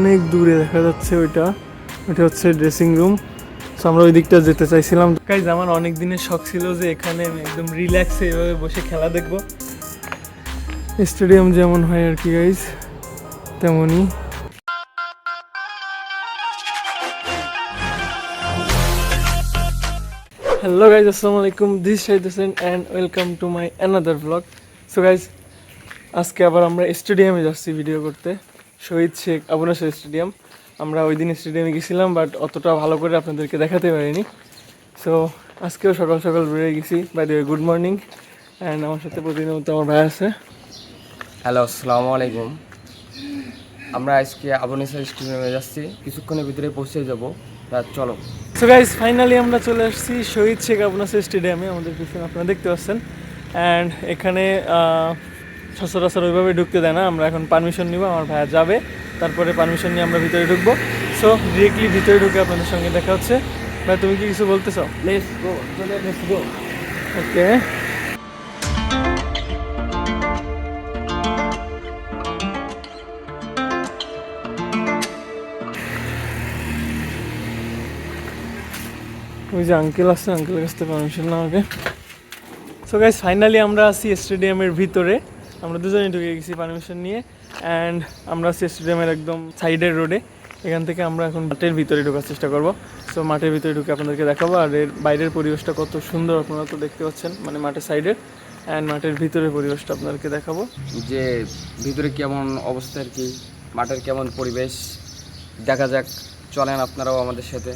অনেক দূরে দেখা যাচ্ছে ওইটা হচ্ছে ড্রেসিং রুম। সো আমরা ওই দিকটা যেতে চাইছিলাম। গাইজ আমার অনেক দিনের শখ ছিল যে এখানে আমি একদম রিল্যাক্সে এভাবে বসে খেলা দেখবো, স্টেডিয়াম যেমন হয় আর কি গাইজ তেমনই। হ্যালো গাইজ, আসসালামু আলাইকুম, this Shahid Hossain and welcome to my another blog. So guys আজকে আবার আমরা স্টেডিয়ামে যাচ্ছি ভিডিও করতে, শহীদ শেখ আবু নাসের স্টেডিয়াম। আমরা ওই দিন স্টেডিয়ামে গেছিলাম বাট অতটা ভালো করে আপনাদেরকে দেখাতে পারিনি। সো আজকেও সকাল সকাল বেরিয়ে গেছি। By the way, good morning. And আমার সাথে প্রতিনিয়ত আমার ভাই আছে। হ্যালো, আসসালামু আলাইকুম। আমরা আজকে আবু নাসের স্টেডিয়ামে যাচ্ছি, কিছুক্ষণের ভিতরে পৌঁছে যাব। চলো। সো গাইজ ফাইনালি আমরা চলে আসছি শহীদ শেখ আবু নাসের স্টেডিয়ামে। আমাদের পিছনে আপনারা দেখতে পাচ্ছেন। অ্যান্ড এখানে সচরাচর ওইভাবে ঢুকতে দেয় না। আমরা এখন পারমিশন নিব, আমার ভাইয়া যাবে, তারপরে পারমিশন নিয়ে আমরা ভিতরে ঢুকবো। সো ডিরেক্টলি ভিতরে ঢুকে আপনাদের সঙ্গে দেখা হচ্ছে। ভাই তুমি কি কিছু বলতে চাও? লেটস গো, চলো লেটস গো। ওকে, ওই যে আঙ্কেল আছে, আঙ্কেলের কাছ থেকে পারমিশন না হবে। সো গাইজ ফাইনালি আমরা আছি স্টেডিয়ামের ভিতরে। আমরা দুজনেই ঢুকে গেছি পারমিশন নিয়ে। অ্যান্ড আমরা আছি স্টেডিয়ামের একদম সাইডের রোডে। এখান থেকে আমরা এখন মাঠের ভিতরে ঢোকার চেষ্টা করব। সো মাঠের ভিতরে ঢুকে আপনাদেরকে দেখাবো। আর এর বাইরের পরিবেশটা কত সুন্দর আপনারা তো দেখতে পাচ্ছেন, মানে মাঠের সাইডের। অ্যান্ড মাঠের ভিতরের পরিবেশটা আপনাদেরকে দেখাবো যে ভিতরে কেমন অবস্থা আর কি, মাঠের কেমন পরিবেশ, দেখা যাক। চলেন আপনারাও আমাদের সাথে।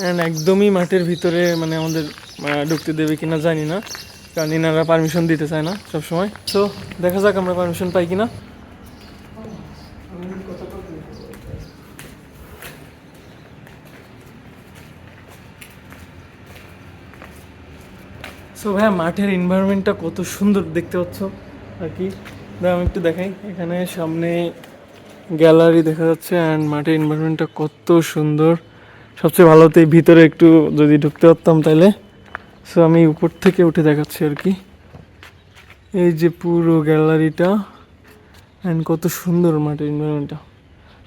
অ্যান্ড একদমই মাঠের ভিতরে মানে আমাদের ঢুকতে দেবে কিনা জানি না, কারণ এনারা পারমিশন দিতে চায় না সবসময়। সো দেখা যাক আমরা পারমিশন পাই কিনা। সো ভাইয়া মাঠের এনভায়রনমেন্টটা কত সুন্দর দেখতে পাচ্ছ আর কি। আমি একটু দেখাই, এখানে সামনে গ্যালারি দেখা যাচ্ছে। অ্যান্ড মাঠের এনভায়রনমেন্টটা কত সুন্দর। সবচেয়ে ভালো হতো এই ভিতরে একটু যদি ঢুকতে পারতাম তাহলে। সো আমি উপর থেকে উঠে দেখাচ্ছি আর কি। এই যে পুরো গ্যালারিটা, অ্যান্ড কত সুন্দর মাঠের এনভায়রনমেন্টটা।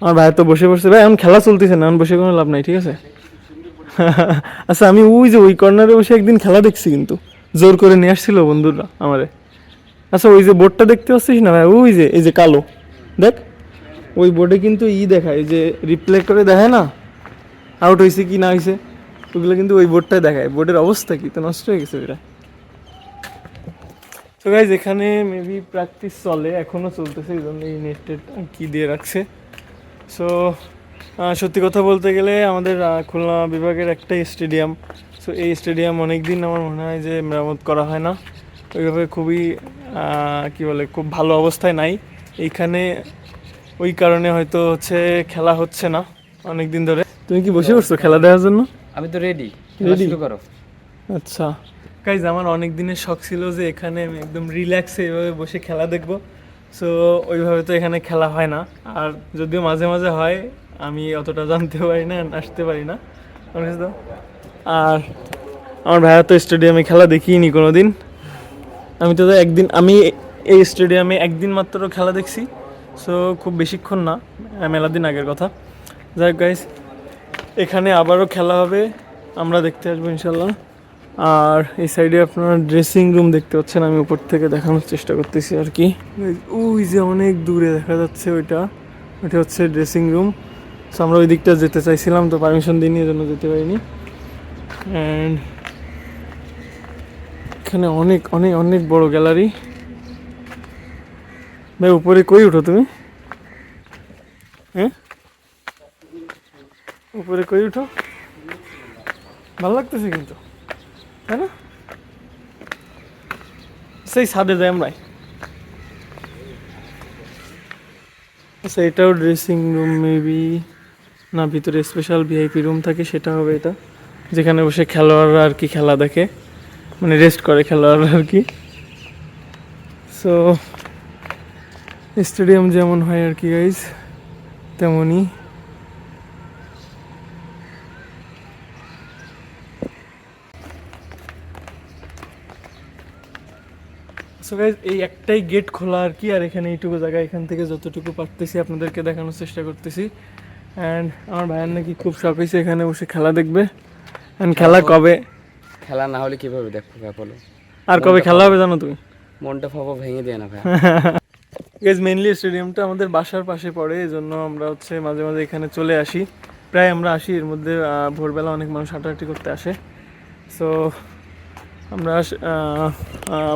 আমার ভাই তো বসে বসে, ভাই এখন খেলা চলতেছে না, এখন বসে কোনো লাভ নাই, ঠিক আছে। আচ্ছা আমি ওই যে ওই কর্নারে বসে একদিন খেলা দেখছি, কিন্তু জোর করে নিয়ে আসছিল বন্ধুরা আমারে। আচ্ছা ওই যে বোর্ডটা দেখতে পাচ্ছিস না ভাই, ওই যে এই যে কালো, দেখ ওই বোর্ডে কিন্তু দেখায়, যে রিপ্লে করে দেখায় না আউট হয়েছে কি না হয়েছে, ওগুলো কিন্তু ওই বোর্ডটাই দেখায়। বোর্ডের অবস্থা কি তো নষ্ট হয়ে গেছে এটা। তো গাইজ এখানে মেবি প্র্যাকটিস চলে, এখনও চলতেছে, এই জন্য এই নেট কি দিয়ে রাখছে। সো সত্যি কথা বলতে গেলে আমাদের খুলনা বিভাগের একটাই স্টেডিয়াম। সো এই স্টেডিয়াম অনেক দিন আমার মনে হয় যে মেরামত করা হয় না ওইভাবে, খুবই কি বলে খুব ভালো অবস্থায় নাই এইখানে। ওই কারণে হয়তো হচ্ছে খেলা হচ্ছে না অনেক দিন ধরে। তুমি কি বসে পড়ছো খেলা দেওয়ার জন্য? আমি তো রেডি, Ready? শুরু করো। আচ্ছা গাইজ আমার অনেক দিনের শখ ছিল যে এখানে আমি একদম রিল্যাক্সে এভাবে বসে খেলা দেখবো। সো ওইভাবে তো এখানে খেলা হয় না, আর যদিও মাঝে মাঝে হয়, আমি অতটা জানতে পারি না, আসতে পারি না। আর আমার ভাইয়া তো স্টেডিয়ামে খেলা দেখিনি কোনো দিন। আমি এই স্টেডিয়ামে একদিন মাত্র খেলা দেখছি। সো খুব বেশিক্ষণ না, মেলা দিন আগের কথা। যাই গাইজ এখানে আবারও খেলা হবে, আমরা দেখতে আসবো ইনশাল্লাহ। আর এই সাইডে আপনারা ড্রেসিং রুম দেখতে পাচ্ছেন, আমি উপর থেকে দেখানোর চেষ্টা করতেছি আর কি। ওই যে অনেক দূরে দেখা যাচ্ছে ওইটা হচ্ছে ড্রেসিং রুম। সো আমরা ওই দিকটা যেতে চাইছিলাম, তো পারমিশন দিইনি, এই জন্য যেতে পারিনি। অ্যান্ড এখানে অনেক অনেক অনেক বড় গ্যালারি। ভাই উপরে কই উঠো তুমি? হ্যাঁ উপরে কই উঠো, ভালো লাগতেছে কিন্তু, তাই না? সেই ছাদে যাই আমরা। আচ্ছা এটাও ড্রেসিং রুম মেবি না, ভিতরে স্পেশাল ভিআইপি রুম থাকে, সেটা হবে এটা, যেখানে বসে খেলোয়াড়রা আর কি খেলা দেখে, মানে রেস্ট করে খেলোয়াড়রা আর কি। সো স্টেডিয়াম যেমন হয় আর কি গাইজ তেমনই। সো গাইজ এই একটাই গেট খোলা আর কি, আর এখানে এইটুকু জায়গা, এখান থেকে যতটুকু পারতেছি আপনাদেরকে দেখানোর চেষ্টা করতেছি। অ্যান্ড আমার ভাইয়ের নাকি খুব শখ হয়েছে এখানে বসে খেলা দেখবে। অ্যান্ড খেলা কবে, খেলা না হলে কিভাবে দেখবো ভাই বলো? আর কবে খেলা হবে জানো তুমি? মনটা ফাঁপা ভেঙে দিয়ে না ভাই। গাইজ মেইনলি স্টেডিয়ামটা আমাদের বাসার পাশে পড়ে, এই জন্য আমরা হচ্ছে মাঝে মাঝে এখানে চলে আসি। প্রায় আমরা আসি, এর মধ্যে ভোরবেলা অনেক মানুষ হাঁটাহাঁটি করতে আসে। সো আমরা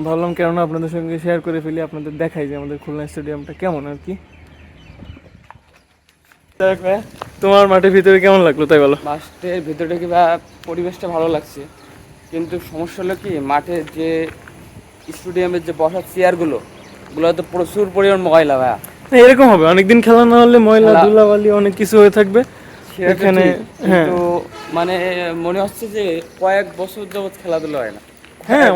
ভাবলাম কেননা আপনাদের সঙ্গে শেয়ার করে ফেলি, আপনাদের দেখাই যে আমাদের খুলনা স্টেডিয়ামটা কেমন আর কি। দেখ ভাই, তোমার মাঠের ভিতরে কেমন লাগলো তাই বলো? মাঠের ভিতরটা কি ভাই পরিবেশটা ভালো লাগছে, কিন্তু সমস্যা হলো কি মাঠে যে স্টেডিয়ামের যে বসার চেয়ারগুলো ওগুলো তো প্রচুর পরিমাণ ময়লা ভাই। না, এরকম হবে, অনেকদিন খেলা না হলে ময়লা ধুলাবালি অনেক কিছু হয়ে থাকবে এখানে। হ্যাঁ, কিন্তু মানে মনে হচ্ছে যে কয়েক বছর যাবত খেলাধুলা হয় না। হ্যাঁ,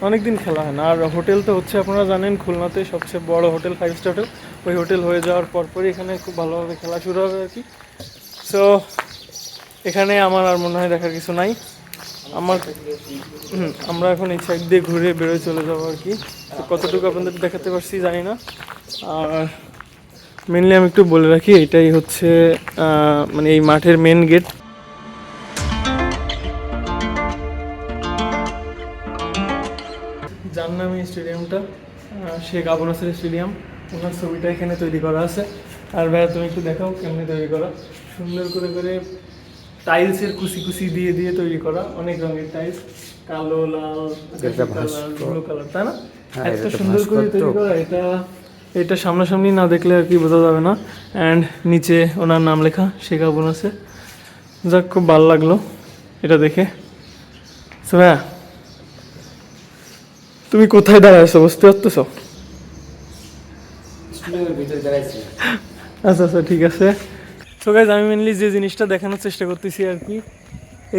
অনেক দিন খেলা হয় না। আর হোটেল তো হচ্ছে আপনারা জানেন খুলনাতে সবচেয়ে বড় হোটেল 5 স্টার হোটেল, ওই হোটেল হয়ে যাওয়ার পরপরই এখানে খুব ভালোভাবে খেলা শুরু হবে আর কি। সো এখানে আমার আর মনে হয় দেখার কিছু নাই। আমরা এখন এই সাইড দিয়ে ঘুরে বেরোয় চলে যাবো আর কি। তো কতটুকু আপনাদের দেখাতে পারছি জানি না। আর মেনলি আমি একটু বলে রাখি, এটাই হচ্ছে মানে এই মাঠের মেন গেট। যার নামে স্টেডিয়ামটা শেখ আবু নাসের স্টেডিয়াম, ওনার ছবিটা এখানে তৈরি করা আছে। আর ভাইয়া তুমি একটু দেখাও কেমনি তৈরি করা, সুন্দর করে করে টাইলসের কুচি কুচি দিয়ে দিয়ে তৈরি করা, অনেক রঙের টাইলস, কালো, লাল, ব্লু কালার, তাই না? এত সুন্দর করে তৈরি করা। এটা সামনাসামনি না দেখলে আর কি বোঝা যাবে না। অ্যান্ড নিচে ওনার নাম লেখা শেখ আবু নাসের। যাক, খুব ভালো লাগলো এটা দেখে। সো ভাইয়া, তুমি কোথায় দাঁড়াইছো বুঝতে পারতেছো? আচ্ছা আচ্ছা, ঠিক আছে। তো গাইজ, আমি মেনলি যে জিনিসটা দেখানোর চেষ্টা করতেছি আর কি,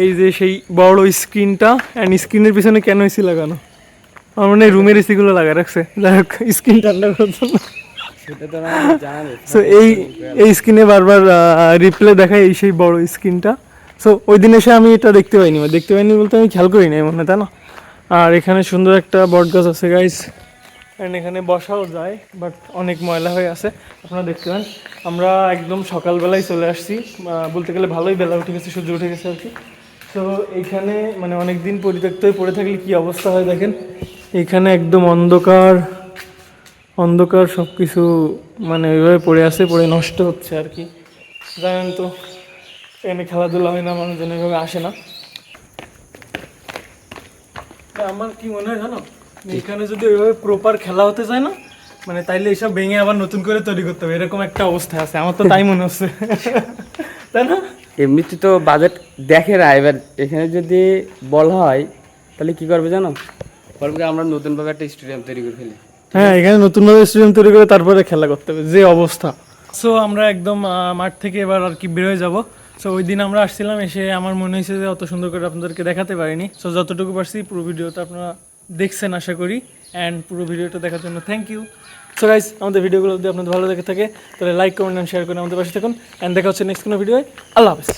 এই যে সেই বড় স্ক্রিনটা, অ্যান্ড স্ক্রিনের পিছনে কেন এসি লাগানো? আমার মনে হয় রুমের এসিগুলো লাগা রাখছে, যাই হোক স্ক্রিন ঠান্ডা করার জন্য। সো এই স্ক্রিনে বারবার রিপ্লে দেখায় এই সেই বড় স্ক্রিনটা। সো ওই দিন এসে আমি এটা দেখতে পাইনি বলতে আমি খেয়াল করি নাই মনে হয়, তাই না? আর এখানে সুন্দর একটা বট গাছ আছে গাইস, অ্যান্ড এখানে বসাও যায়, বাট অনেক ময়লা হয়ে আছে আপনারা দেখতে পান। আমরা একদম সকালবেলায় চলে আসছি, বলতে গেলে ভালোই বেলা উঠে গেছে, সূর্য উঠে গেছে আর কি। তো এইখানে মানে অনেক দিন পরিত্যক্ত হয়ে পড়ে থাকলে কী অবস্থা হয় দেখেন, এখানে একদম অন্ধকার অন্ধকার সব কিছু মানে ওইভাবে পড়ে আছে, পড়ে নষ্ট হচ্ছে আর কি। জানেন তো এখানে খেলাধুলা হয় না, মানুষজন এভাবে আসে না। আমার কি মনে হয় জানো, এখানে যদি ওইভাবে প্রপার খেলা হতে চায় না, মানে তাইলে এইসব ভেঙে আবার নতুন করে তৈরি করতে হবে, এরকম একটা অবস্থা আছে, আমার তো তাই মনে হচ্ছে। তাই না? এমনিতে তো বাজেট দেখে না, এবার এখানে যদি বলা হয় তাহলে কি করবে জানো, বলবে আমরা নতুনভাবে একটা স্টেডিয়াম তৈরি করে ফেলি। হ্যাঁ, এখানে নতুনভাবে স্টেডিয়াম তৈরি করে তারপরে খেলা করতে হবে, যে অবস্থা। সো আমরা একদম মাঠ থেকে এবার আর কি বেরোয় যাব। সো ওই দিন আমরা আসছিলাম, এসে আমার মনে হয়েছে যে অত সুন্দর করে আপনাদেরকে দেখাতে পারিনি। সো যতটুকু পারছি পুরো ভিডিওটা আপনারা দেখছেন আশা করি, অ্যান্ড পুরো ভিডিওটা দেখার জন্য থ্যাংক ইউ। সো গাইস, আমাদের ভিডিওগুলো যদি আপনাদের ভালো লেগে থাকে তাহলে লাইক, কমেন্ট অ্যান্ড শেয়ার করে আমাদের পাশে থাকুন, অ্যান্ড দেখা হচ্ছে নেক্সট কোনো ভিডিওয়। আল্লাহ হাফেজ।